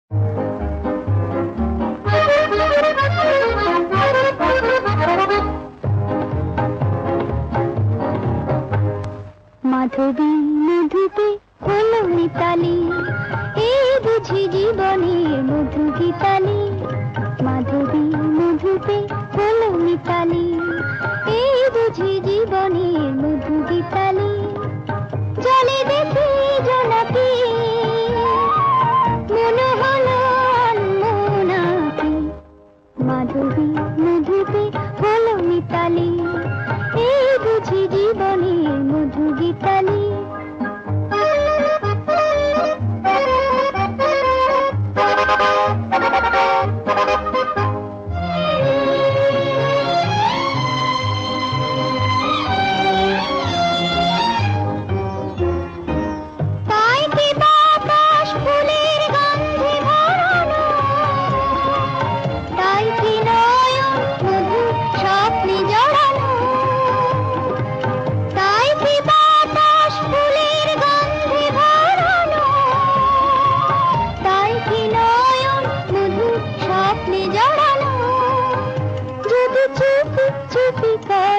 মাধবী মধুপে হলো মিতালি, এই বুঝি জীবনের মধু গীতালি। মাধবী মধুপে হলো মিতালি, এই বুঝি জীবনের মধু গীতালি। জলে দেখি জোনাকি, মনে হলো আনমনাকি। মাধবী মধুপে হলো মিতালি, এই বুঝি জীবনের মধু গীতালি।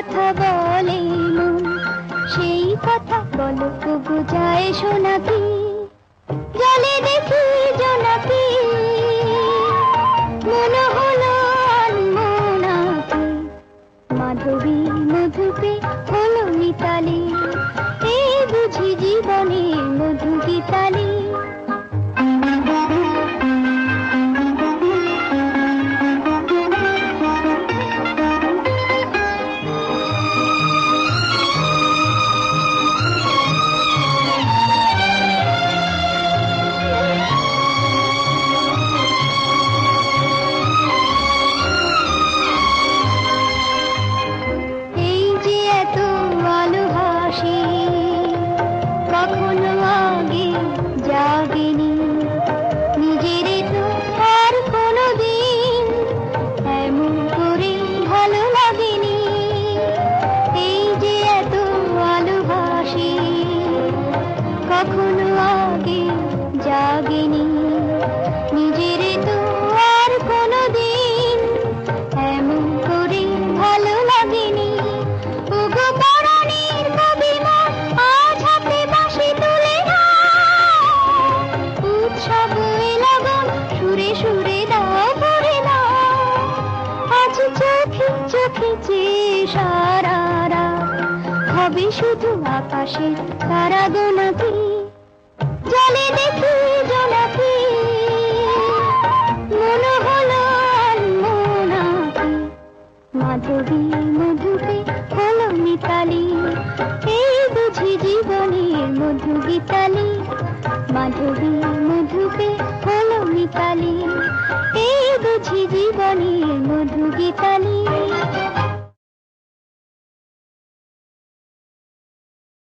কথা বলে মন, সেই কথা বলো তবু যায় শোনাকি। জলে দেখি জোনাকি, মনে হলো আনমনাকি। মাধবী মধুপে হলো মিতালি, এই বুঝি জীবনের মধু গীতালি। কখনো আগে জাগেনি, নিজের তো আর কোনো দিন এমন করে ভালো লাগেনি। এই যে এত ভালোবাসি, কখনো আগে জাগেনি, নিজের তো আর কোনো দিন এমন করে ভালো লাগেনি। হবে শুধু আকাশে তারা গোনাকি। জলে দেখি জোনাকি, মনে হলো আনমনাকি। মাধবী মধুপে হলো মিতালি, এই বুঝি জীবনের মধু গীতালি। মাধবী মধুপে হলো মিতালি, এই বুঝি জীবনের মধু গীতালি।